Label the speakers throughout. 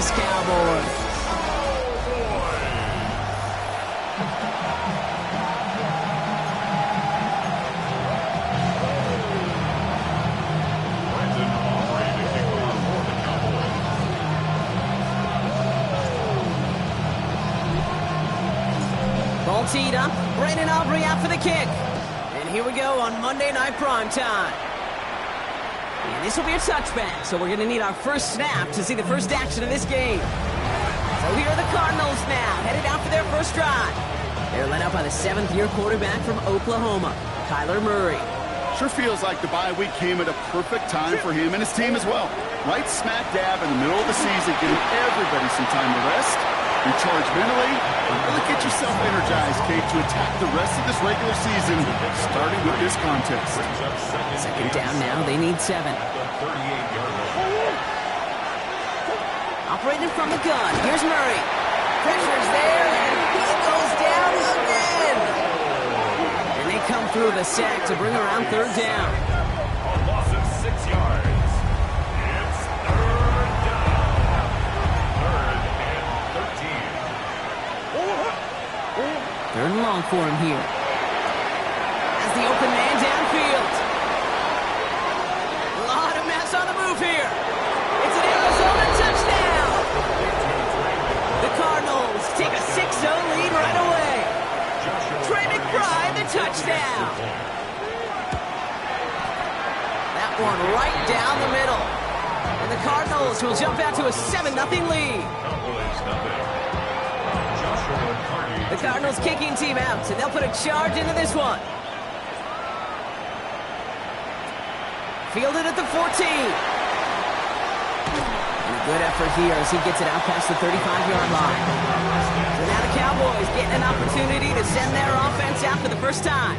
Speaker 1: Dallas Cowboys. Ball teed up. Brandon Aubrey out for the kick. And here we go on Monday Night Primetime. And this will be a touchback, so we're going to need our first snap to see the first action of this game. So here are the Cardinals now, headed out for their first drive. They're led out by the 7th-year quarterback from Oklahoma, Kyler Murray.
Speaker 2: Sure feels like the bye week came at a perfect time for him and his team as well. Right smack dab in the middle of the season, giving everybody some time to rest, recharge mentally, and really get yourself energized, Kate, to attack the rest of this regular season, starting with this contest.
Speaker 1: Second down now, they need 7. Operating from the gun, here's Murray. Pressure's there, and he goes down again. And they come through the sack to bring around third down.
Speaker 3: A loss of 6 yards. It's third down. 3rd and 13.
Speaker 1: Third and long for him here. As the open man downfield. A lot of mess on the move here. It's an Arizona touchdown. The Cardinals take a 6-0 lead right away. Trey McBride, the touchdown. That one right down the middle. And the Cardinals will jump out to a 7-0 lead. The Cardinals kicking team out, and they'll put a charge into this one. Fielded at the 14. And a good effort here as he gets it out past the 35-yard line. So now the Cowboys getting an opportunity to send their offense out for the first time.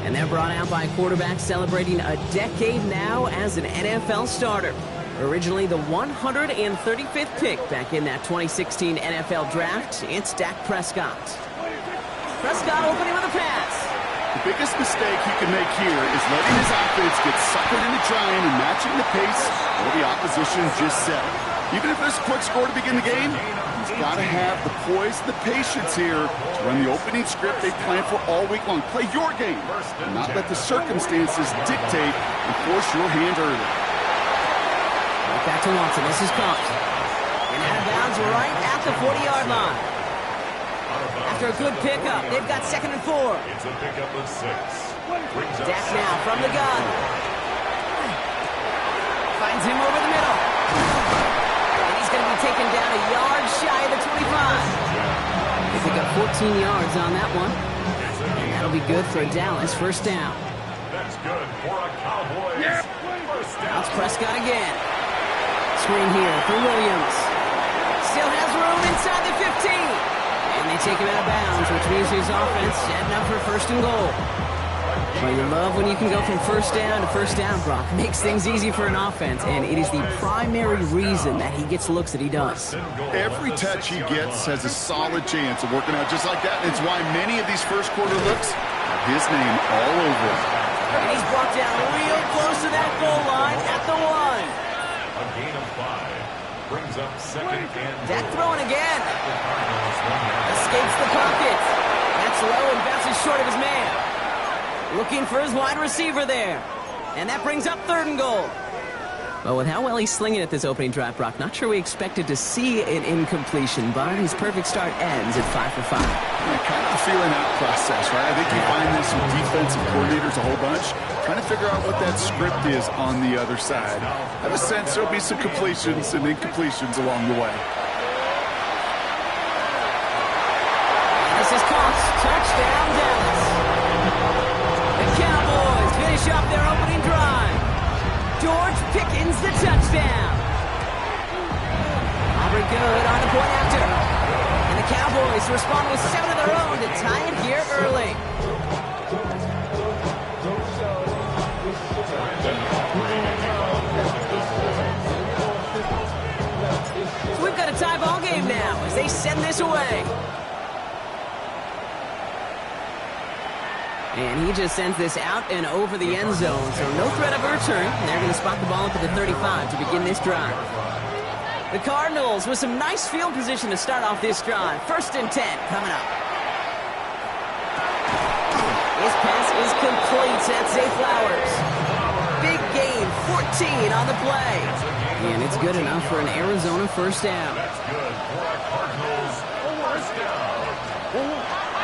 Speaker 1: And they're brought out by a quarterback celebrating a decade now as an NFL starter. Originally the 135th pick back in that 2016 NFL Draft, it's Dak Prescott. Prescott opening with a pass.
Speaker 2: The biggest mistake he can make here is letting his offense get suckered into trying and matching the pace of the opposition just set. Even if there's a quick score to begin the game, he's got to have the poise and the patience here to run the opening script they planned for all week long. Play your game and not let the circumstances dictate and force your hand early.
Speaker 1: Right back to Watson. This is caught. And out of bounds right at the 40-yard line. After a good pickup, they've got 2nd and 4.
Speaker 3: It's a pickup of 6.
Speaker 1: Dak now from the gun. Finds him over the middle. And he's going to be taken down a yard shy of the 25. They pick up 14 yards on that one. And that'll be good for a Dallas first down.
Speaker 3: That's good for a Cowboys first down.
Speaker 1: That's Prescott again. Screen here for Williams. Still has room inside the 15. And they take him out of bounds, which means his offense setting up for 1st and goal. Well, you love when you can go from first down to first down, Brock. Makes things easy for an offense, and it is the primary reason that he gets looks that he does.
Speaker 2: Every touch he gets has a solid chance of working out just like that. It's why many of these first quarter looks have his name all over it.
Speaker 1: And he's brought down real close to that goal line at the 1.
Speaker 3: A gain of 5. Brings up 2nd and
Speaker 1: Dak throwing again. Escapes the pocket. That's low and bounces short of his man. Looking for his wide receiver there. And that brings up 3rd and goal. Well, with how well he's slinging at this opening drive, Brock, not sure we expected to see an incompletion, but his perfect start ends at 5 for 5.
Speaker 2: Yeah, kind of a feeling out process, right? I think you find this with defensive coordinators a whole bunch, trying to figure out what that script is on the other side. I have a sense there'll be some completions and incompletions along the way.
Speaker 1: This is caught. Touchdown, Dallas. The Cowboys finish up their opening drive. George Pickens, the touchdown. Aubrey good on the point after. And the Cowboys respond with 7 of their own to tie it here early. So we've got a tie ball game now as they send this away. And he just sends this out and over the end zone, so no threat of a return. They're going to spot the ball up at the 35 to begin this drive. The Cardinals with some nice field position to start off this drive. 1st and 10 coming up. His pass is complete. That's Zay Flowers. Big gain, 14 on the play. And it's good enough for an Arizona first down.
Speaker 3: That's good for a Cardinals first down.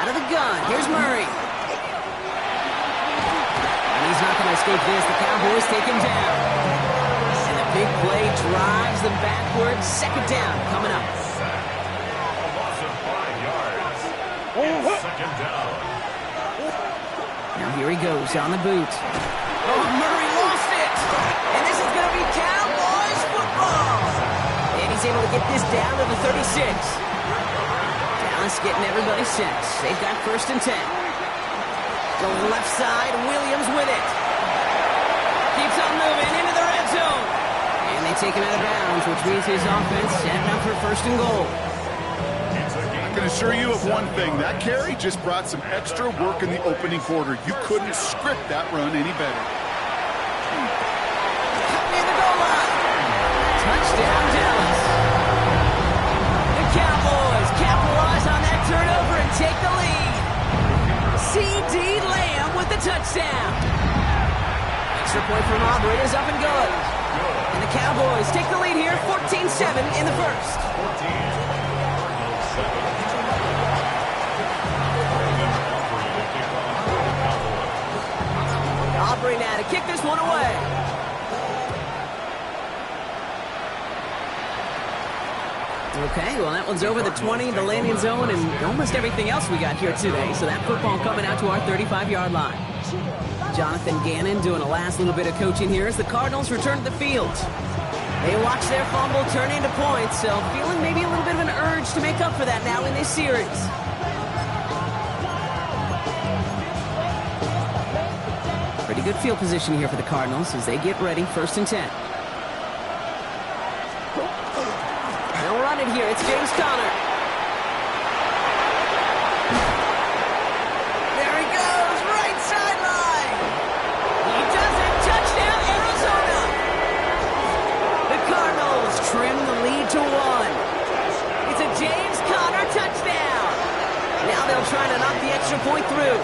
Speaker 1: Out of the gun, here's Murray. And he's not going to escape this. The Cowboys take him down. And the big play drives them backwards. 2nd down coming up.
Speaker 3: A loss of 5 yards. It's 2nd down.
Speaker 1: Now here he goes on the boot. Oh, Murray lost it. And this is going to be Cowboys football. And he's able to get this down to the 36. Dallas getting everybody set. They've got 1st and 10. Going left side, Williams with it. Keeps on moving into the red zone. And they take him out of bounds, which means his offense setting up for 1st and goal.
Speaker 2: I can assure you of one thing. That carry just brought some extra work in the opening quarter. You couldn't script that run any better.
Speaker 1: In the goal line. Touchdown, Dallas. The Cowboys capitalize on that turnover and take the lead. C.D. Lamb with the touchdown. Extra point from Aubrey is up and good. And the Cowboys take the lead here, 14-7 in the first.
Speaker 3: 14.
Speaker 1: Aubrey now to kick this one away. Okay, well, that one's over the 20, the landing zone, and almost everything else we got here today. So that football coming out to our 35-yard line. Jonathan Gannon doing a last little bit of coaching here as the Cardinals return to the field. They watch their fumble turn into points, so feeling maybe a little bit of an urge to make up for that now in this series. Pretty good field position here for the Cardinals as they get ready, 1st and 10. They'll run it here. It's James Conner. There he goes, right sideline. He does it. Touchdown, Arizona. The Cardinals trim the lead to 1. It's a James Conner touchdown. Now they'll try to knock the extra point through.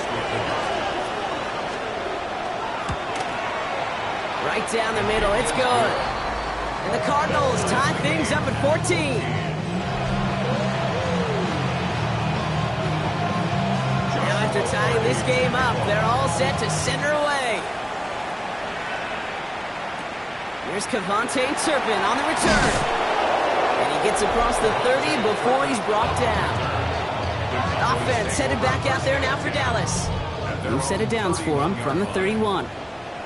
Speaker 1: Right down the middle, it's good. And the Cardinals tie things up at 14. Now after tying this game up, they're all set to center away. Here's Kevontae Turpin on the return. And he gets across the 30 before he's brought down. Offense headed back out there now for Dallas. New set of downs for him from the 31.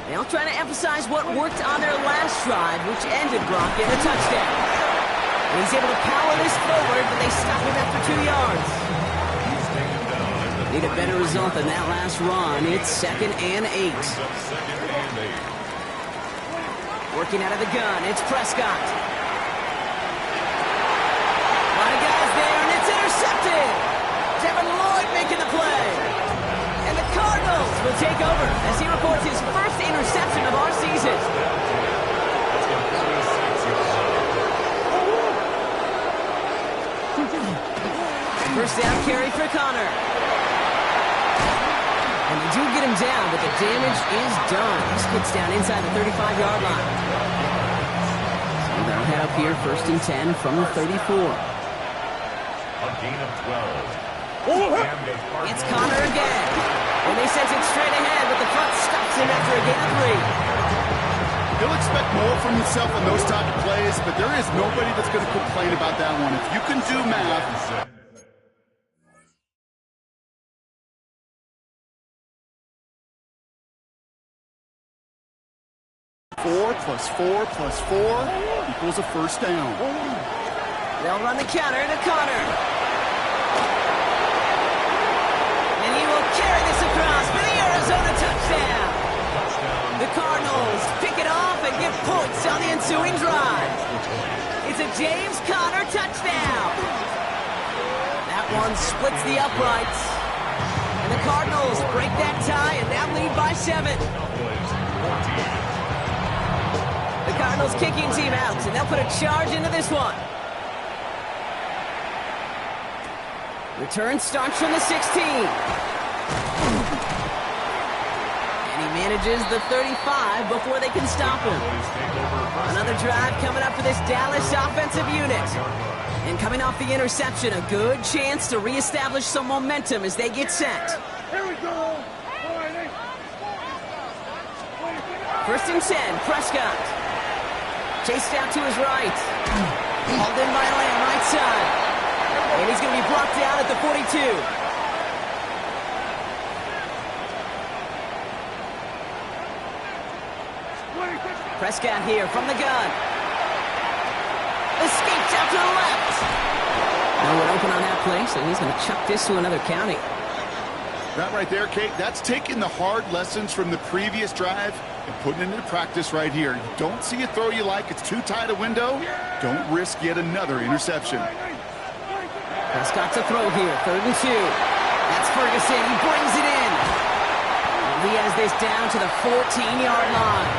Speaker 1: They'll try to emphasize what worked on their last drive, which ended Brock in a touchdown. And he's able to power this forward, but they stop him after 2 yards. Need a better result than that last run. It's 2nd and 8. Working out of the gun, it's Prescott. A lot of guys there, and it's intercepted. Devin Lloyd making the play. And the Cardinals will take over as he records his first interception of our season. First down carry for Conner. And they do get him down, but the damage is done. He gets down inside the 35-yard line. So they'll head up here, 1st and 10 from the 34.
Speaker 3: A gain of 12.
Speaker 1: It's Conner again. And they send it straight ahead, but the front stops him after a gain of 3.
Speaker 2: He'll expect more from himself on those type of plays, but there is nobody that's going to complain about that one. If you can do math. 4 plus 4 plus 4 equals a first down.
Speaker 1: They'll run the counter to Conner. And he will carry this across for the Arizona touchdown. The Cardinals pick it off and give points on the ensuing drive. It's a James Conner touchdown. That one splits the uprights. And the Cardinals break that tie and now lead by 7. The Cardinals kicking team out, and they'll put a charge into this one. Return starts from the 16. And he manages the 35 before they can stop him. Another drive coming up for this Dallas offensive unit. And coming off the interception, a good chance to reestablish some momentum as they get set.
Speaker 4: Here we go.
Speaker 1: First and 10, Prescott. Chased out to his right. Hauled in by Lamb, right side. And he's going to be blocked down at the 42. Prescott here from the gun. Escapes out to the left. No one open on that play, so he's going to chuck this to another county.
Speaker 2: That right there, Kate, that's taking the hard lessons from the previous drive and putting it into practice right here. You don't see a throw you like, it's too tight a window. Don't risk yet another interception.
Speaker 1: Prescott to throw here, 3rd and 2. That's Ferguson, he brings it in. And he has this down to the 14-yard line.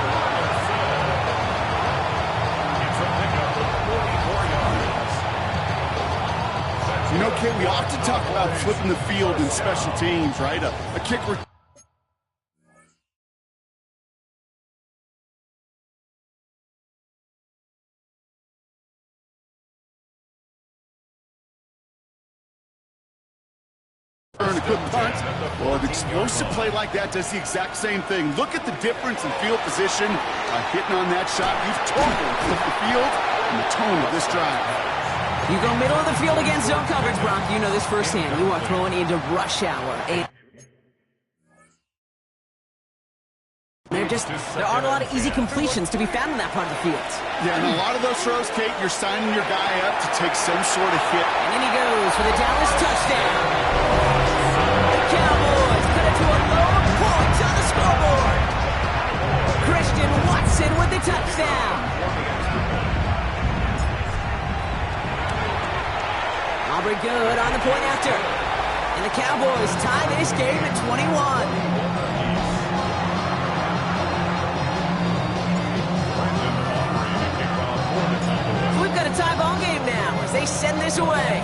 Speaker 2: You know, Kate, we often talk about flipping the field in special teams, right? A kick return a good punt. Well, an explosive play like that does the exact same thing. Look at the difference in field position. Hitting on that shot, you've totally flipped the field and the tone of this drive.
Speaker 1: You go middle of the field against zone coverage, Brock. You know this firsthand. You are throwing into rush hour. There aren't a lot of easy completions to be found in that part of the field.
Speaker 2: Yeah, and a lot of those throws, Kate, you're signing your guy up to take some sort of hit.
Speaker 1: And in he goes for the Dallas touchdown. The Cowboys put it to a low point on the scoreboard. Christian Watson with the touchdown. Aubrey good on the point after. And the Cowboys tie this game at 21. We've got a tie ball game now as they send this away.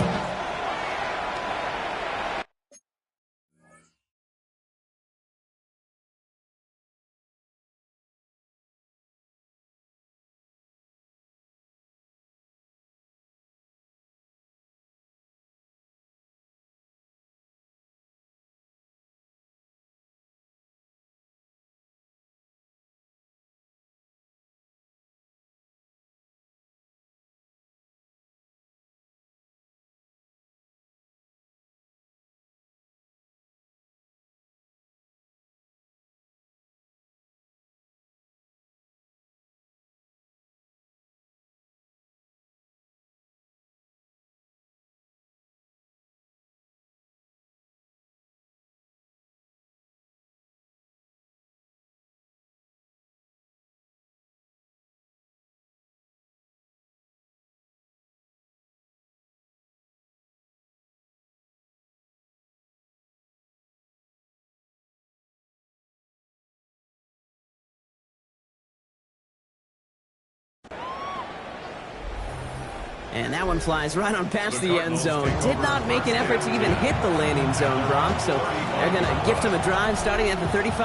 Speaker 1: And that one flies right on past the end zone. Did not make an effort to even hit the landing zone, Brock. So they're going to gift him a drive starting at the 35.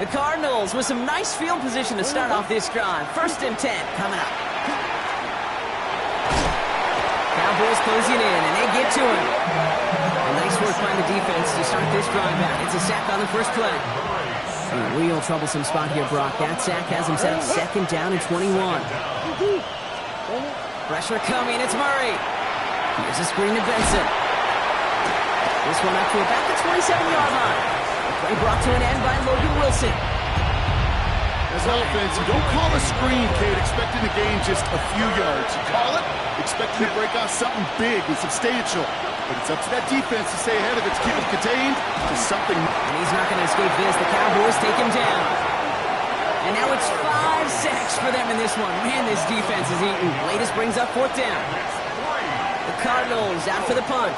Speaker 1: The Cardinals with some nice field position to start off this drive. 1st and 10 coming up. Cowboys closing in, and they get to him. And nice work by the defense to start this drive out. It's a sack on the first play. A real troublesome spot here, Brock. That sack has him set up 2nd down and 21. Pressure coming, it's Murray. Here's a screen to Benson. This one up to about the 27-yard line. The play brought to an end by Logan Wilson.
Speaker 2: As offense, you don't call a screen, Kate, expecting to gain just a few yards. You call it expecting to break off something big and substantial. But it's up to that defense to stay ahead of it, to keep it contained to something.
Speaker 1: And he's not going to escape this. The Cowboys take him down. And now it's 5 sacks for them in this one. Man, this defense is eating. Latest brings up 4th down. The Cardinals out for the punt.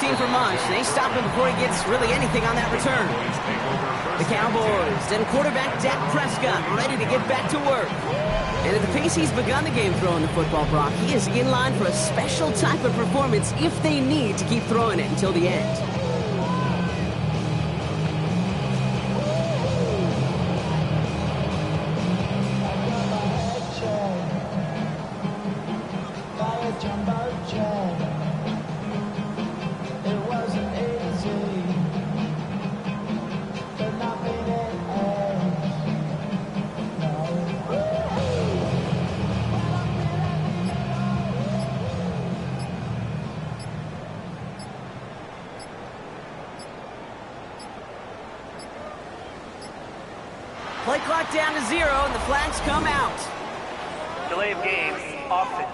Speaker 1: 16 for Munch. They stop him before he gets really anything on that return. The Cowboys and quarterback Dak Prescott ready to get back to work. And at the pace he's begun the game throwing the football, Brock, he is in line for a special type of performance if they need to keep throwing it until the end. Play clock down to 0, and the flags come out.
Speaker 4: Delay of game, offense.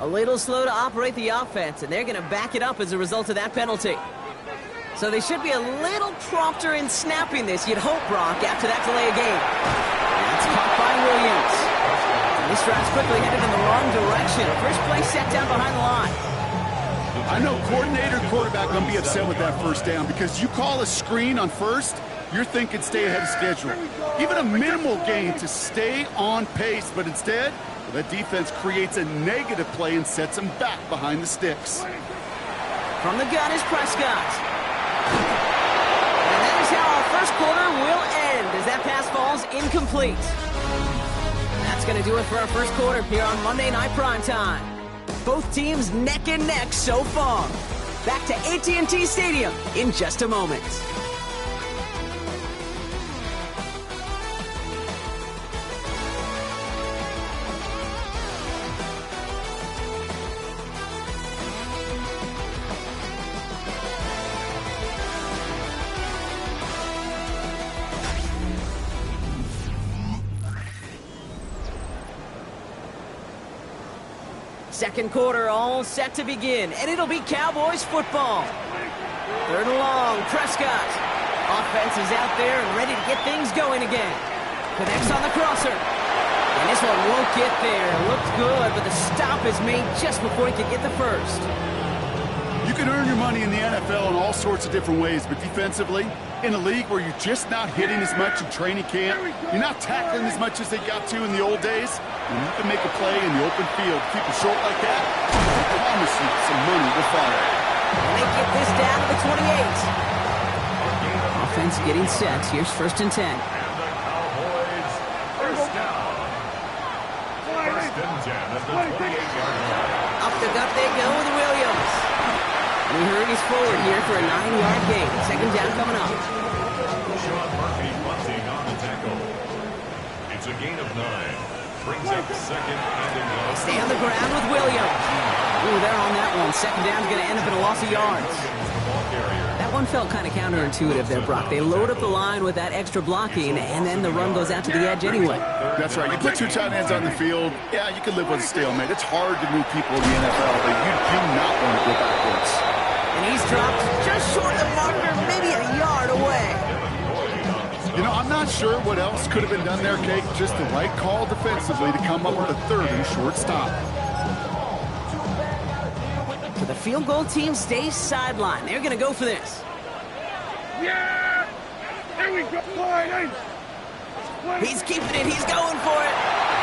Speaker 1: A little slow to operate the offense, and they're going to back it up as a result of that penalty. So they should be a little prompter in snapping this, you'd hope, Brock, after that delay of game. That's caught by Williams. And this drive's quickly headed in the wrong direction. First play set down behind the line.
Speaker 2: I know coordinator quarterback going to be upset with that first down because you call a screen on first, you're thinking stay ahead of schedule. Even a minimal gain to stay on pace, but instead, that defense creates a negative play and sets them back behind the sticks.
Speaker 1: From the gun is Prescott. And that is how our first quarter will end as that pass falls incomplete. That's going to do it for our first quarter here on Monday Night Primetime. Both teams neck and neck so far. Back to AT&T Stadium in just a moment. Second quarter all set to begin, and it'll be Cowboys football. Third and long, Prescott. Offense is out there and ready to get things going again. Connects on the crosser. And this one won't get there. Looked good, but the stop is made just before he could get the first.
Speaker 2: You can earn your money in the NFL in all sorts of different ways, but defensively, in a league where you're just not hitting as much in training camp, you're not tackling as much as they got to in the old days, and you can make a play in the open field, keep it short like that, I promise you some money will follow.
Speaker 1: And they get this down to the 28. Offense getting set. Here's 1st and 10.
Speaker 3: And the Cowboys, first down. First and 10 at the 28-yard line.
Speaker 1: Up the gut they go with Williams. And he hurries forward here for a 9-yard gain. Second down coming up.
Speaker 3: Sean Murphy bunting on the tackle. It's a gain of 9. Brings up second and goal.
Speaker 1: Stay on the ground with Williams. Ooh, they're on that one. Second down is going to end up in a loss of yards. That one felt kind of counterintuitive there, Brock. They load up the line with that extra blocking, and then the run goes out to the edge anyway.
Speaker 2: That's right. You put 2 tight ends on the field, yeah, you can live with a stalemate. It's hard to move people in the NFL, but you do not want to go backwards.
Speaker 1: And he's dropped just short of the marker, maybe a yard away.
Speaker 2: You know, I'm not sure what else could have been done there, Kate. Just the right call defensively to come up with a 3rd and short stop.
Speaker 1: So the field goal team stays sidelined. They're going to go for this.
Speaker 5: Yeah! There we go!
Speaker 1: He's keeping it. He's going for it.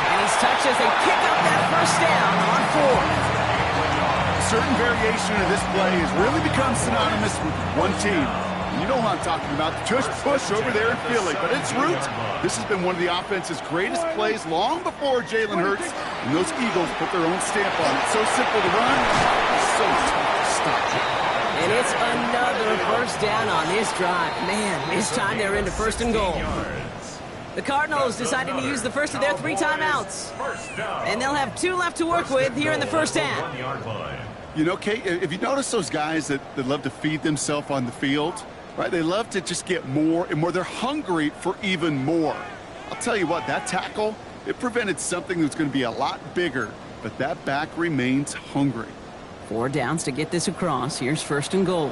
Speaker 1: And he's touched as they pick up that first down on 4.
Speaker 2: Certain variation of this play has really become synonymous with one team. You know who I'm talking about, the tush push over there in Philly. But its roots, this has been one of the offense's greatest plays long before Jalen Hurts and those Eagles put their own stamp on it. So simple to run, so tough to stop.
Speaker 1: And it's another first down on this drive. Man, this time they're into 1st and goal. The Cardinals deciding to use the first of their 3 timeouts. And they'll have 2 left to work with here in the first half.
Speaker 2: You know, Kate, if you notice those guys that love to feed themselves on the field, right? They love to just get more and more. They're hungry for even more. I'll tell you what, that tackle, it prevented something that's going to be a lot bigger, but that back remains hungry.
Speaker 1: 4 downs to get this across. Here's 1st and goal.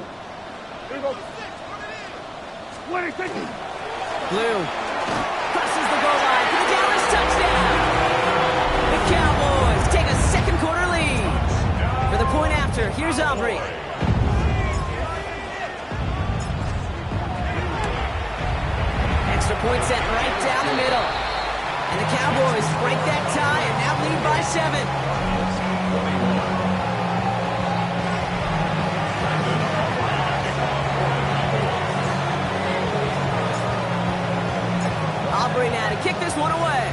Speaker 1: Blue crosses the goal line for the Dallas touchdown. The Cowboys take a second quarter point after. Here's Aubrey. Extra point sent right down the middle. And the Cowboys break that tie and now lead by 7. Aubrey now to kick this one away.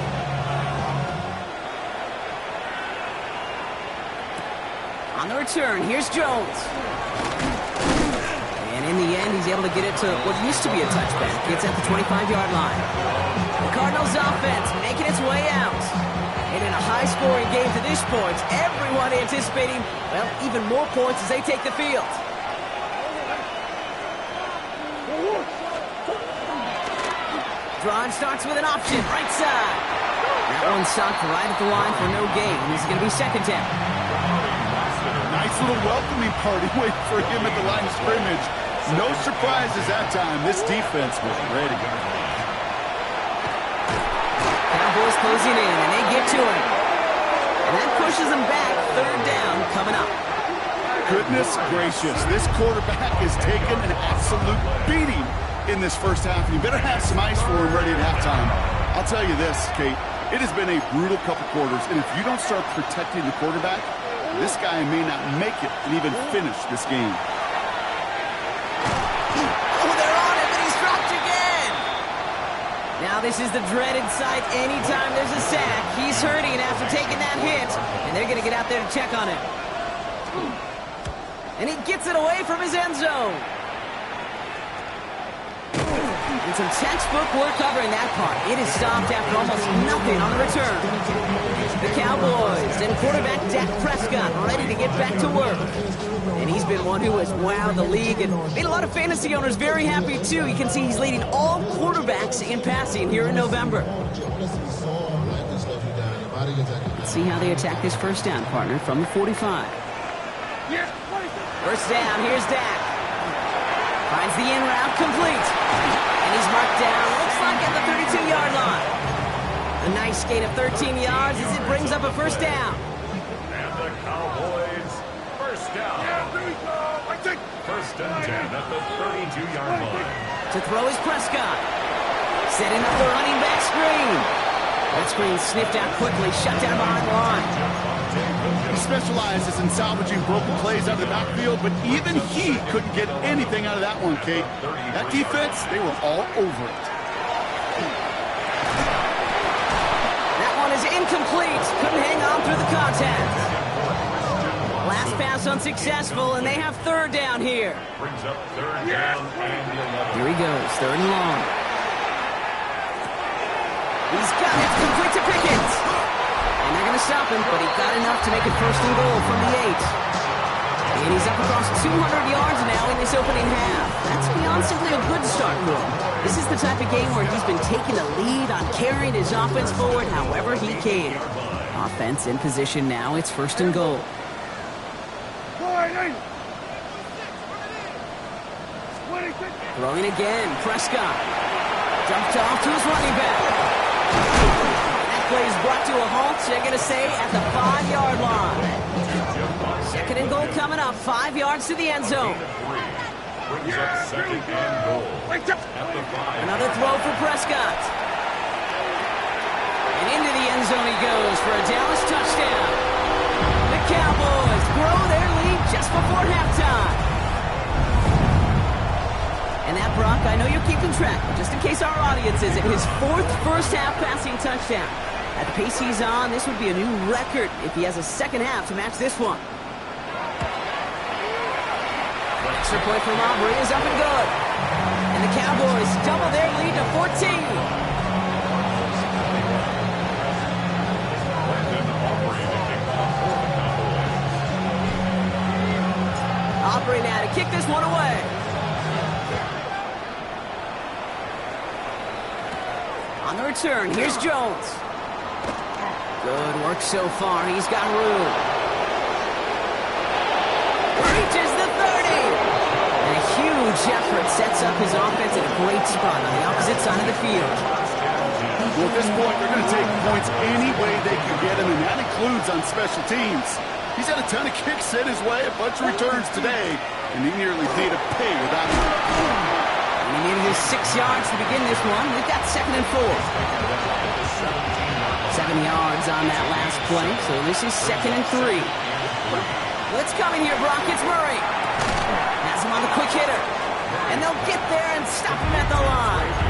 Speaker 1: On the return, here's Jones. And in the end, he's able to get it to what used to be a touchback. It's at the 25-yard line. The Cardinals offense making its way out. And in a high-scoring game to this point, everyone anticipating, well, even more points as they take the field. Drive starts with an option, right side. That one stopped right at the line for no gain. He's going to be second down.
Speaker 2: Nice little welcoming party waiting for him at the line of scrimmage. No surprises that time. This defense was ready.
Speaker 1: Cowboys closing in, and they get to him. And that pushes them back. Third down coming up.
Speaker 2: Goodness gracious, this quarterback is taking an absolute beating in this first half. You better have some ice for him ready at halftime. I'll tell you this, Kate. It has been a brutal couple quarters, and if you don't start protecting the quarterback, this guy may not make it and even finish this game.
Speaker 1: Oh, they're on him, and he's dropped again. Now this is the dreaded sight anytime there's a sack. He's hurting after taking that hit, and they're going to get out there to check on him. And he gets it away from his end zone. And some textbook work covering that part. It is stopped after almost nothing on the return. The Cowboys and quarterback Dak Prescott ready to get back to work. And he's been one who has wowed the league and made a lot of fantasy owners very happy too. You can see he's leading all quarterbacks in passing here in November. Let's see how they attack this first down, partner, from the 45. First down, here's Dak. Finds the in route complete. And he's marked down, looks like at the 32-yard line. A nice gain of 13 yards as it brings up a first down.
Speaker 3: And the Cowboys, first down. First and 10 at the 32-yard line.
Speaker 1: To throw is Prescott. Setting up the running back screen. That screen sniffed out quickly, shut down behind the line.
Speaker 2: He specializes in salvaging broken plays out of the backfield, but even he couldn't get anything out of that one, Kate. That defense, they were all over it.
Speaker 1: That one is incomplete. Couldn't hang on through the contact. Last pass unsuccessful, and they have third down here.
Speaker 3: Brings up third down and 11.
Speaker 1: Here he goes, third and long. He's got it, complete to Pickens. And they're going to stop him, but he got enough to make it first and goal from the 8. And he's up across 200 yards now in this opening half. That's beyond simply a good start for him. This is the type of game where he's been taking the lead on carrying his offense forward however he can. Offense in position now, it's first and goal. Throwing again, Prescott. Dumped off to his running back. That play is brought to a halt, they're going to say, at the 5-yard line. Second and goal coming up, 5 yards to the end zone.
Speaker 3: Brings up second and goal at the 5.
Speaker 1: Another throw for Prescott. And into the end zone he goes for a Dallas touchdown. The Cowboys grow their lead just before halftime. And that, Brock, I know you're keeping track, but just in case our audience isn't, his 4th first-half passing touchdown. At the pace he's on, this would be a new record if he has a second half to match this one. Extra point from Aubrey is up and good. And the Cowboys double their lead to 14. Aubrey now to kick this one away. On the return, here's Jones. Good work so far. He's got room. Reaches the 30. And a huge effort sets up his offense in a great spot on the opposite side of the field.
Speaker 2: Well, at this point, they're going to take points any way they can get them, and that includes on special teams. He's had a ton of kicks sent his way, a bunch of returns today, and he nearly made a pay without him.
Speaker 1: And he needed his 6 yards to begin this one. We've got 2nd and 4. 7 yards on that last play, so this is 2nd and 3. Blitz coming here, Brock. It's Murray. Has him on the quick hitter. And they'll get there and stop him at the line.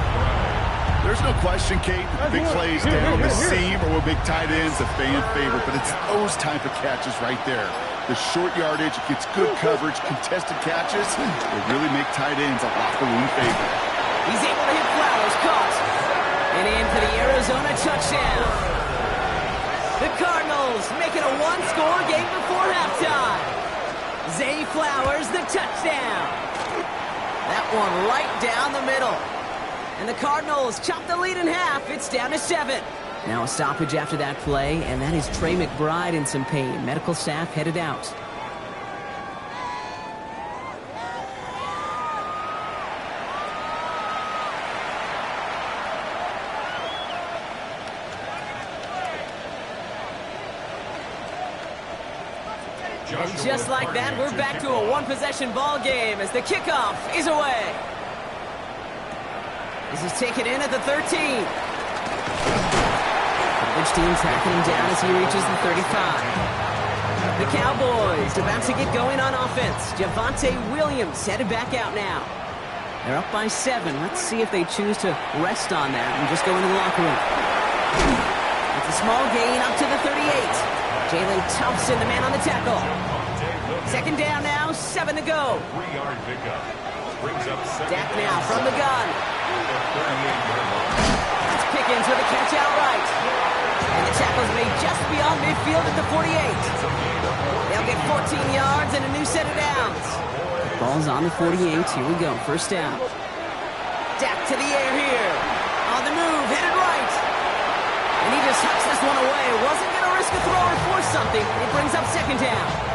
Speaker 2: There's no question, Kate, big plays down the seam or with big tight ends, a fan favorite, but it's those type of catches right there. The short yardage, it gets good coverage, contested catches, they really make tight ends a locker room favorite.
Speaker 1: He's able to hit Flowers, caught. And in for the Arizona touchdown. The Cardinals making a one-score game before halftime. Zay Flowers, the touchdown. That one right down the middle. And the Cardinals chop the lead in half. It's down to 7. Now a stoppage after that play, and that is Trey McBride in some pain. Medical staff headed out. And just like that, we're back to a one-possession ball game as the kickoff is away. This is taken in at the 13. Which team tracking him down as he reaches the 35. The Cowboys about to get going on offense. Javonte Williams headed back out now. They're up by 7. Let's see if they choose to rest on that and just go into the locker room. It's a small gain up to the 38. Jalen Thompson, the man on the tackle. 2nd down now, 7 to go.
Speaker 3: 3-yard pickup. Brings up
Speaker 1: Dak now from the gun. It's Pickens with a catch outright. And the tackle's made just beyond midfield at the 48. They'll get 14 yards and a new set of downs. Ball's on the 48. Here we go. 1st down. Dak to the air here. On the move, headed right. And he just hucks this one away. Wasn't going to risk a throw or force something. It brings up 2nd down.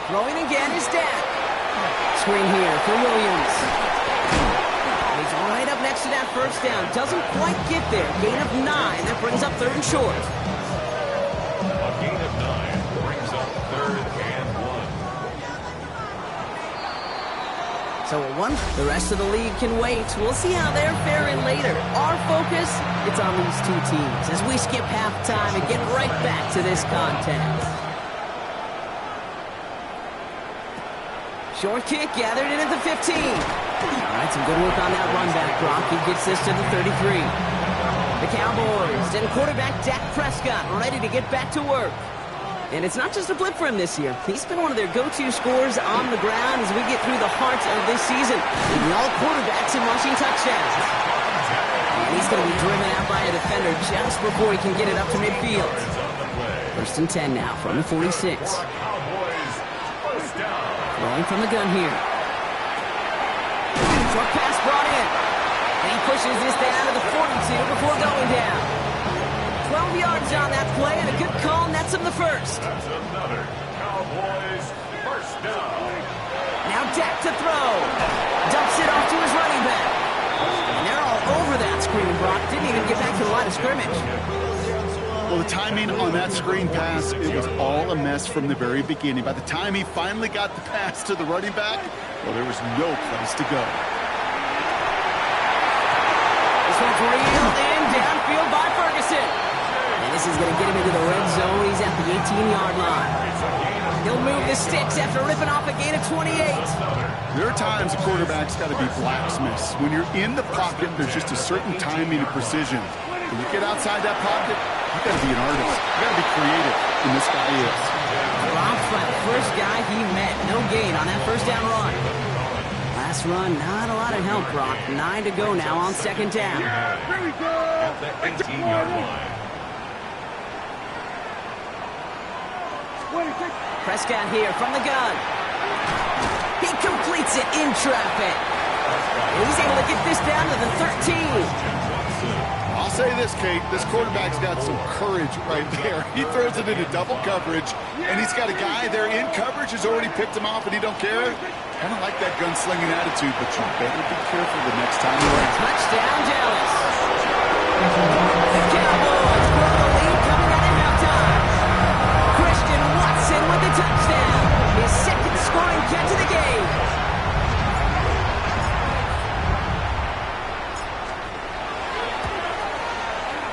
Speaker 1: Throwing again is Dak. Screen here for Williams. He's right up next to that 1st down. Doesn't quite get there. Gain of 9. That brings up 3rd and short.
Speaker 3: A gain of 9 brings up 3rd and 1.
Speaker 1: So a 1. The rest of the league can wait. We'll see how they're faring later. Our focus, it's on these two teams as we skip halftime and get right back to this contest. Short kick gathered in at the 15. All right, some good work on that run back, Brock. He gets this to the 33. The Cowboys and quarterback Dak Prescott ready to get back to work. And it's not just a blip for him this year. He's been one of their go-to scorers on the ground as we get through the heart of this season. Leading all quarterbacks in rushing touchdowns. And he's going to be driven out by a defender just before he can get it up to midfield. 1st and 10 now from the 46. Rolling from the gun here. Short pass brought in. And he pushes this down to the 42 before going down. 12 yards on that play and a good call nets him the 1st.
Speaker 3: That's another Cowboys 1st down.
Speaker 1: Now Dak to throw. Dumps it off to his running back. And they're all over that screen, Brock. Didn't even get back to the line of scrimmage.
Speaker 2: Well, the timing on that screen pass, it was all a mess from the very beginning. By the time he finally got the pass to the running back, well, there was no place to go.
Speaker 1: This one's reeled in downfield by Ferguson. And this is going to get him into the red zone. He's at the 18-yard line. He'll move the sticks after ripping off a gain of 28.
Speaker 2: There are times a quarterback's got to be blacksmiths. When you're in the pocket, there's just a certain timing and precision. When you get outside that pocket, you got to be an artist. You got to be creative, and this guy is.
Speaker 1: Brock flat, first guy he met. No gain on that 1st down run. Last run, not a lot of help, Brock. 9 to go now on 2nd down.
Speaker 5: Here we go.
Speaker 3: At the 18-yard line.
Speaker 1: Prescott here from the gun. He completes it in traffic. He's able to get this down to the 13.
Speaker 2: I'll say this, Kate, this quarterback's got some courage right there. He throws it into double coverage, and he's got a guy there in coverage who's already picked him off, and he don't care. Kind of like that gunslinging attitude, but you better be careful the next time around.
Speaker 1: Touchdown, Dallas. The Cowboys grow the lead coming out of halftime. Christian Watson with the touchdown. His second scoring catch of the game.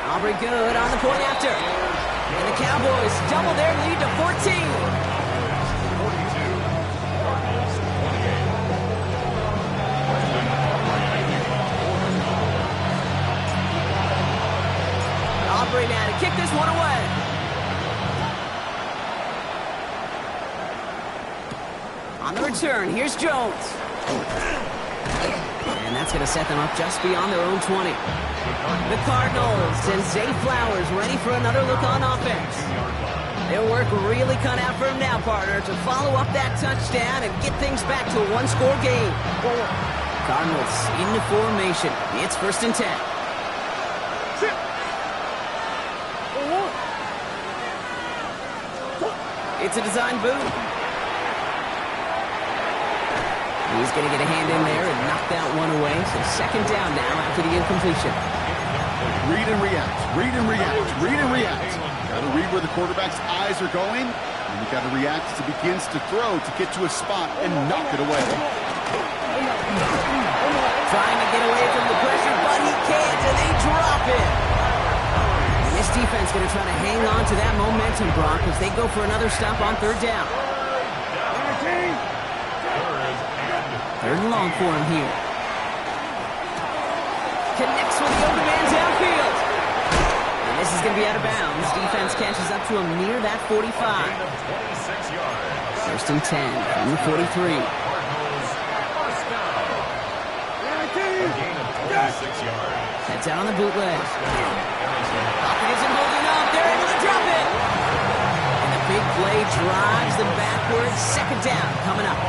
Speaker 1: Aubrey good on the point after. And the Cowboys double their lead to 14. Aubrey now to kick this one away. On the return, here's Jones. And that's going to set them up just beyond their own 20. The Cardinals and Zay Flowers ready for another look on offense. Their work really cut out for him now, partner, to follow up that touchdown and get things back to a one-score game. Cardinals into formation. It's 1st and 10. It's a design boot. He's going to get a hand in there and knock that one away. So 2nd down now after the incompletion.
Speaker 2: Read and react, read and react, read and react. Got to read where the quarterback's eyes are going, and you got to react as he begins to throw to get to a spot and knock it away.
Speaker 1: Trying to get away from the pressure, but he can't, and they drop it. And this defense going to try to hang on to that momentum, Brock, as they go for another stop on 3rd down. 3rd and long for him here. Connects with the open man downfield. And this is going to be out of bounds. Defense catches up to him near that 45. 1st and 10 from the 43. Heads out on the bootleg. Hopkins isn't holding up. They're able to drop it. And the big play drives them backwards. 2nd down coming up.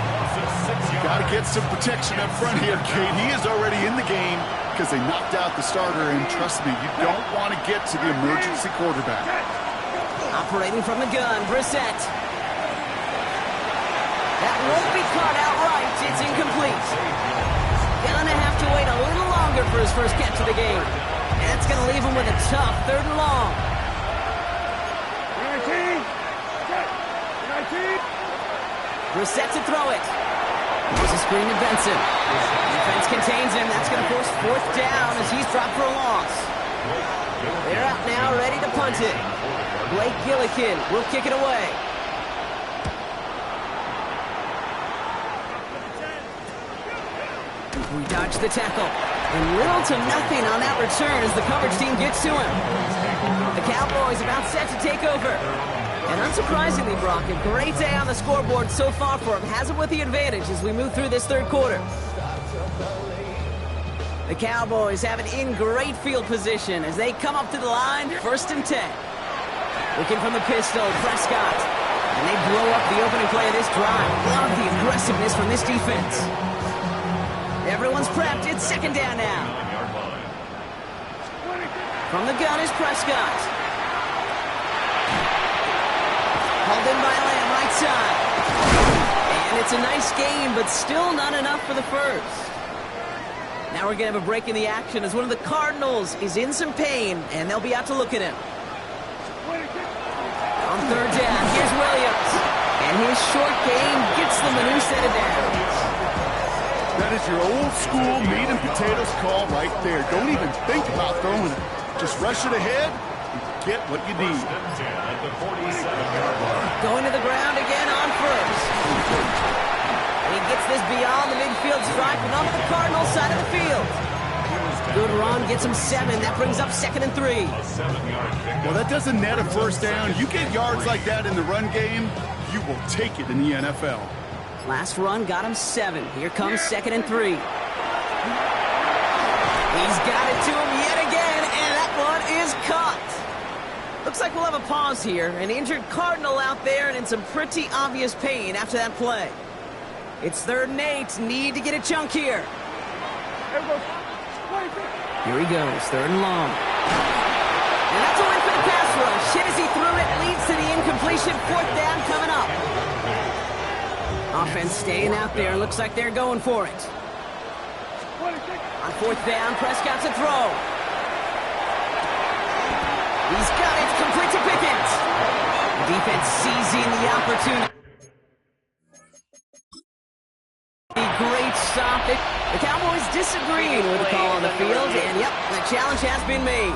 Speaker 2: Got to get some protection up front here, Kate. He is already in the game because they knocked out the starter, and trust me, you don't want to get to the emergency quarterback.
Speaker 1: Operating from the gun, Brissett. That won't be caught outright. It's incomplete. Gonna have to wait a little longer for his first catch of the game. That's gonna leave him with a tough 3rd and long.
Speaker 5: 19.
Speaker 1: Brissett to throw it. Here's a screen to Benson. Defense contains him. That's going to force 4th down as he's dropped for a loss. They're out now, ready to punt it. Blake Gillikin will kick it away. We dodge the tackle. And little to nothing on that return as the coverage team gets to him. The Cowboys about set to take over. And unsurprisingly, Brock, a great day on the scoreboard so far for him. Has him with the advantage as we move through this 3rd quarter. The Cowboys have it in great field position as they come up to the line, 1st and 10. Looking from the pistol, Prescott. And they blow up the opening play of this drive. Love the aggressiveness from this defense. Everyone's prepped. It's 2nd down now. From the gun is Prescott. Hauled in by Lamb, right side. And it's a nice game, but still not enough for the first. Now we're going to have a break in the action as one of the Cardinals is in some pain, and they'll be out to look at him. On 3rd down, here's Williams. And his short game gets them a new set of downs.
Speaker 2: That is your old school meat and potatoes call right there. Don't even think about throwing it. Just rush it ahead and get what you need.
Speaker 1: Going to the ground again on 1st. And he gets this beyond the midfield stripe and onto the Cardinals side of the field. Good run, gets him 7. That brings up 2nd and 3.
Speaker 2: Well, that doesn't net a 1st down. You get yards like that in the run game, you will take it in the NFL.
Speaker 1: Last run got him 7. Here comes 2nd and 3. He's got it to him yet again, and that one is caught. Looks like we'll have a pause here. An injured Cardinal out there and in some pretty obvious pain after that play. It's 3rd and 8. Need to get a chunk here. Here he goes, 3rd and long. And that's a win for the pass rush. Hit as he threw it, leads to the incompletion. 4th down coming up. Offense staying out there. Looks like they're going for it. On 4th down, Prescott's a throw. He's got it. Complete to Pickens. The defense seizing the opportunity. Great stop. The Cowboys disagreeing with the call on the field, and yep, the challenge has been made.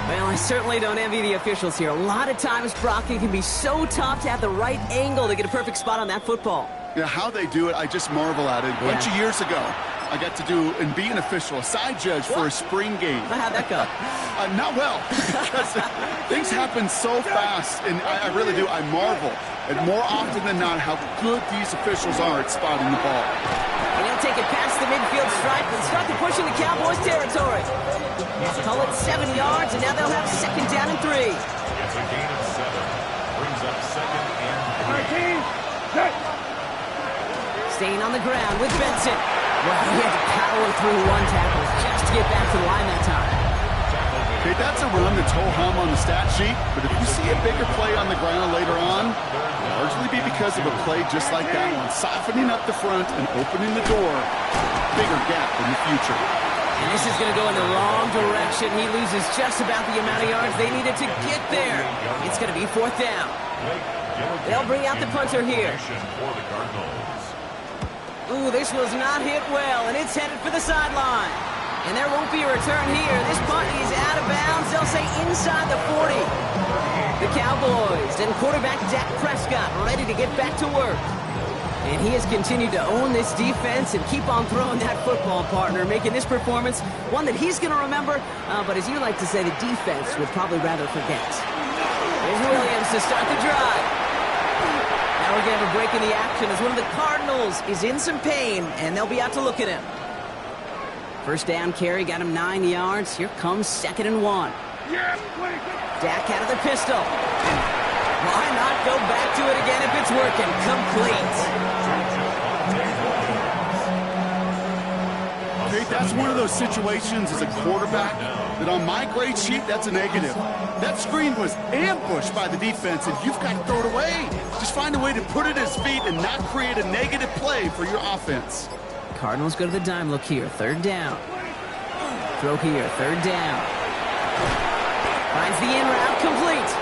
Speaker 1: Well, I certainly don't envy the officials here. A lot of times, Brock, it can be so tough to have the right angle to get a perfect spot on that football.
Speaker 2: Yeah, how they do it, I just marvel at it. A bunch of years ago, I got to do and be an official, a side judge for a spring game.
Speaker 1: How'd that go?
Speaker 2: Not well, because things happen so fast, and I really do. I marvel at more often than not how good these officials are at spotting the ball.
Speaker 1: And he'll take it past the midfield stripe and start to push into Cowboys territory. Call it 7 yards, and now they'll have second down and 3.
Speaker 3: It's a gain of 7. Brings up second and 3.
Speaker 1: Staying on the ground with Benson. Well, he had to power through one tackle just to get back to the line that time.
Speaker 2: Okay, that's a run that's ho-hum on the stat sheet, but if you see a bigger play on the ground later on, it'll largely be because of a play just like that one, softening up the front and opening the door, bigger gap in the future.
Speaker 1: And this is going to go in the wrong direction. He loses just about the amount of yards they needed to get there. It's going to be 4th down. They'll bring out the punter here. Ooh, this was not hit well, and it's headed for the sideline. And there won't be a return here. This punt is out of bounds. They'll say inside the 40. The Cowboys and quarterback Dak Prescott ready to get back to work. And he has continued to own this defense and keep on throwing that football, partner, making this performance one that he's going to remember, but as you like to say, the defense would probably rather forget. Here's Williams to start the drive. Now we're going to have a break in the action as one of the Cardinals is in some pain, and they'll be out to look at him. First down carry, got him 9 yards. Here comes 2nd and 1. Dak out of the pistol. Why not go back to it again if it's working? Complete.
Speaker 2: Okay, that's one of those situations as a quarterback that on my grade sheet, that's a negative. That screen was ambushed by the defense, and you've got to throw it away. Just find a way to put it at his feet and not create a negative play for your offense.
Speaker 1: Cardinals go to the dime look here. 3rd down. Throw here. 3rd down. Finds the in route complete.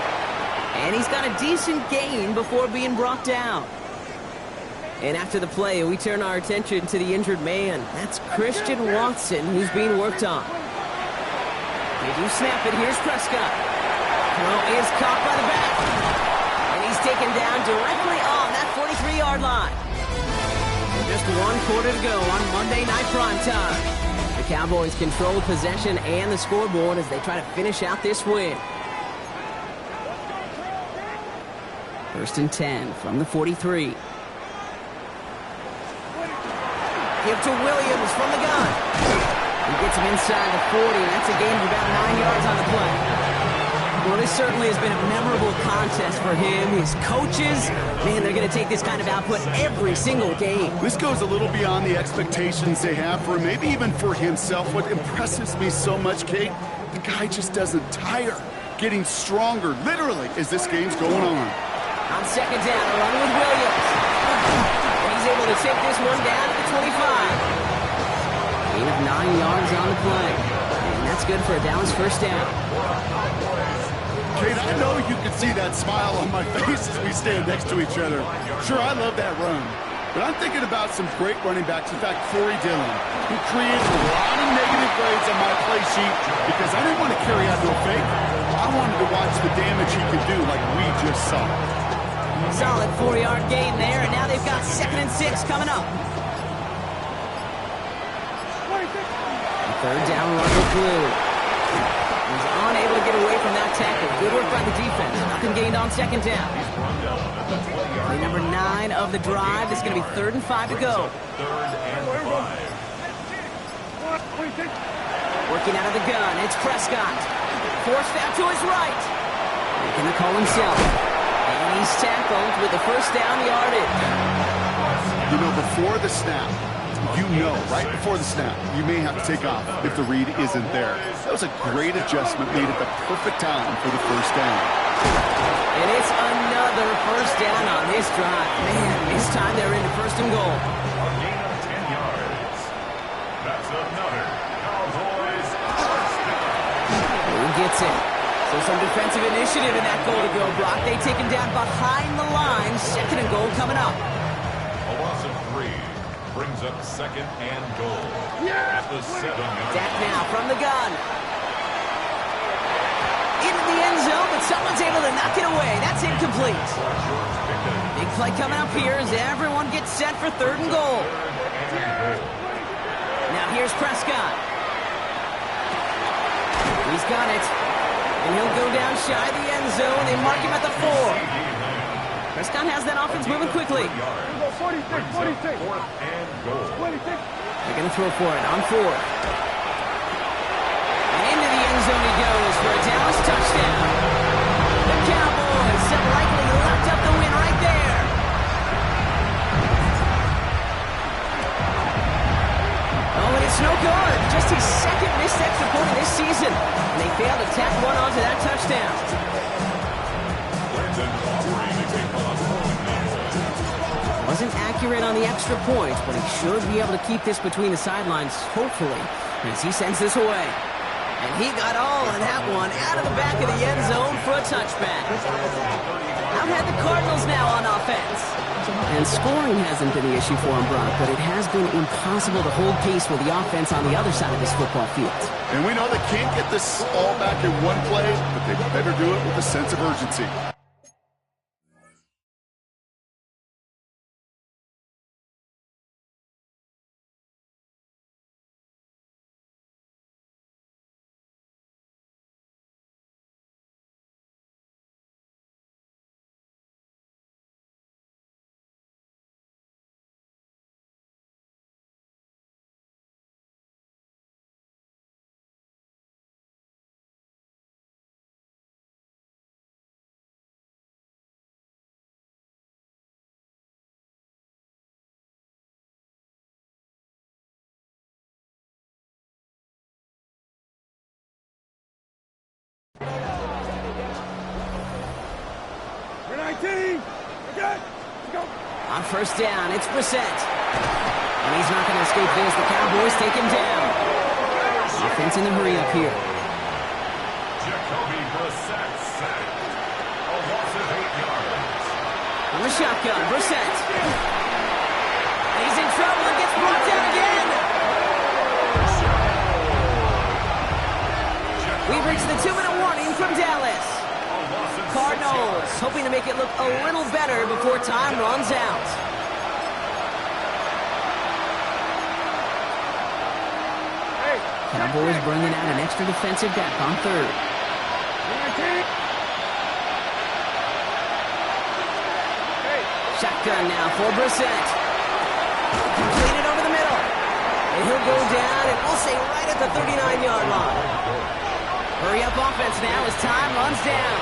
Speaker 1: And he's got a decent gain before being brought down. And after the play, we turn our attention to the injured man. That's Christian Watson, who's being worked on. They do snap it. Here's Prescott. Throw is caught by the back. And he's taken down directly on that 43-yard line. And just 1 quarter to go on Monday Night Primetime. The Cowboys control possession and the scoreboard as they try to finish out this win. 1st and 10 from the 43. Give to Williams from the gun. He gets him inside the 40. That's a gain of about 9 yards on the play. Well, this certainly has been a memorable contest for him. His coaches, man, they're going to take this kind of output every single game.
Speaker 2: This goes a little beyond the expectations they have for him, maybe even for himself. What impresses me so much, Kate, the guy just doesn't tire. Getting stronger, literally, as this game's going on.
Speaker 1: On 2nd down, a run with Williams. And he's able to take this one down to the 25. Gain of 9 yards on the play. And that's good for a Dallas 1st down.
Speaker 2: Kate, I know you can see that smile on my face as we stand next to each other. Sure, I love that run. But I'm thinking about some great running backs. In fact, Corey Dillon, who created a lot of negative grades on my play sheet because I didn't want to carry out no fake. I wanted to watch the damage he could do like we just saw.
Speaker 1: Solid 4-yard gain there, and now they've got 2nd and 6 coming up. 3rd down run with Blue. He's unable to get away from that tackle. Good work by the defense. Nothing gained on 2nd down. Play number 9 of the drive. It's going to be 3rd and 5 to go.
Speaker 3: 3rd and 5.
Speaker 1: Working out of the gun, it's Prescott. Forced out to his right. Making the call himself. And he's tackled with the 1st down yardage.
Speaker 2: You know, before the snap, right before the snap, you may have to take off if the read isn't there. That was a great adjustment made at the perfect time for the 1st down.
Speaker 1: And it's another 1st down on this drive. Man, this time they're into 1st and goal.
Speaker 3: A gain of 10 yards. That's another Cowboys 1st down.
Speaker 1: Who gets it? So So some defensive initiative in that goal to go, Brock. They take him down behind the line. Second and goal coming up.
Speaker 3: A loss of 3 brings up second and goal. At the 7-yard
Speaker 1: Dak now from the gun. Into the end zone, but someone's able to knock it away. That's incomplete. Big play coming up here as everyone gets set for third and goal. Now here's Prescott. He's got it. And he'll go down shy of the end zone. They mark him at the 4. Prescott has that offense moving quickly.
Speaker 5: 46.
Speaker 3: Fourth and goal.
Speaker 5: 26.
Speaker 1: They're going to throw for it on 4. And into the end zone he goes for a Dallas touchdown. The Cowboys have likely locked up the win right there. Oh, and it's no good. Just his second missed extra point of this season. And they failed to tack one onto that touchdown. Wasn't accurate on the extra point, but he should be able to keep this between the sidelines, hopefully, as he sends this away. And he got all of that one out of the back of the end zone for a touchback. I've had the Cardinals now on offense. And scoring hasn't been the issue for him, Brock, but it has been impossible to hold pace with the offense on the other side of this football field.
Speaker 2: And we know they can't get this all back in one play, but they better do it with a sense of urgency.
Speaker 5: You're 19. Again. Let's go.
Speaker 1: On first down, it's Brissett. And he's not going to escape this. The Cowboys take him down. Offense in the hurry up here.
Speaker 3: Jacoby Brissett sacked. A loss of 8 yards.
Speaker 1: From the shotgun, Brissett. He's in trouble and gets brought down again. We've reached the 2-minute warning from Dallas. Cardinals hoping to make it look a little better before time runs out. Cowboys bringing out an extra defensive back on third.
Speaker 5: 19.
Speaker 1: Shotgun now for Brissett. Completed over the middle. And he'll go down, and we'll say right at the 39-yard line. Hurry up offense now as time runs down.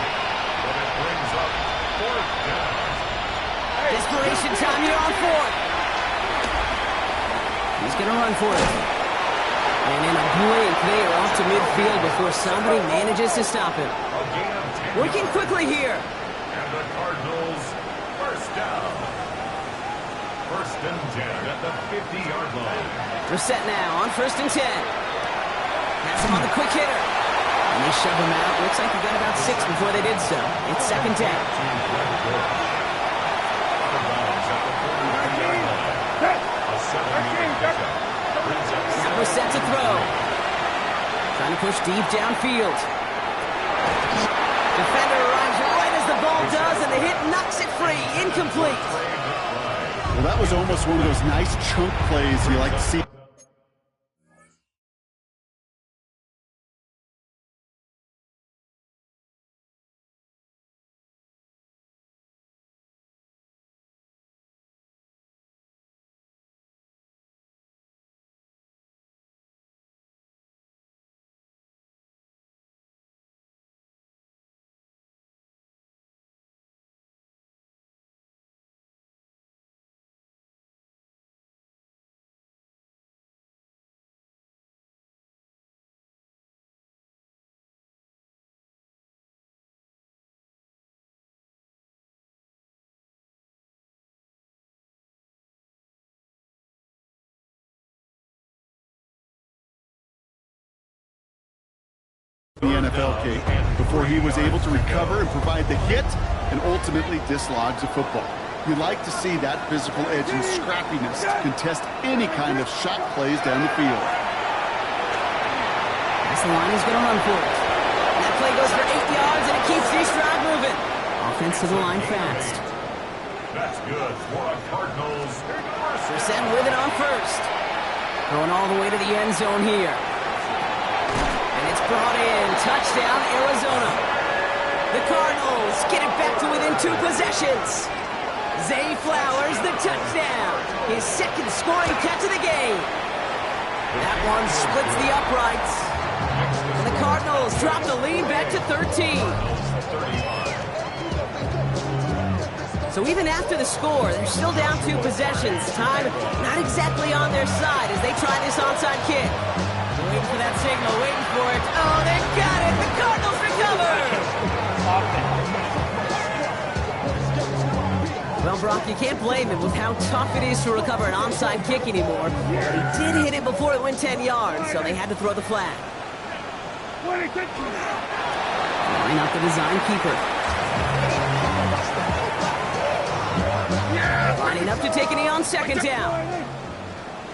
Speaker 3: But it brings up fourth down.
Speaker 1: Desperation time here on 4th. He's going to run for it. And in a blink, they are off to midfield before somebody manages to stop him.
Speaker 3: A gain of 10
Speaker 1: Working
Speaker 3: yards.
Speaker 1: quickly here.
Speaker 3: And the Cardinals first down. First and 10 at the 50-yard line.
Speaker 1: Brissett now on first and 10. Has him on the quick hitter. And they shove him out. Looks like he got about 6 before they did so. It's second down. Now Brissett to throw. Trying to push deep downfield. Defender arrives right as the ball does, and the hit knocks it free. Incomplete.
Speaker 2: Well, that was almost one of those nice chunk plays you like to see. the NFL cake before he was able to recover and provide the hit and ultimately dislodge the football. You like to see that physical edge and scrappiness to contest any kind of shot plays down the field.
Speaker 1: That's the line he's going to run for it. And that play goes for 8 yards, and it keeps these drive moving. Offense to the line fast.
Speaker 3: That's good for the Cardinals.
Speaker 1: They're set with it on first. Going all the way to the end zone here. And it's brought in. Touchdown, Arizona. The Cardinals get it back to within 2 possessions. Zay Flowers, the touchdown. His second scoring catch of the game. That one splits the uprights. And the Cardinals drop the lead back to 13. So even after the score, they're still down 2 possessions. Time not exactly on their side as they try this onside kick. Waiting for that signal, waiting for it. Oh, they've got it. The Cardinals recover. Well, Brock, you can't blame him with how tough it is to recover an onside kick anymore. He did hit it before it went 10 yards, so they had to throw the flag. Line up the design keeper. Lining up to take a knee on second down.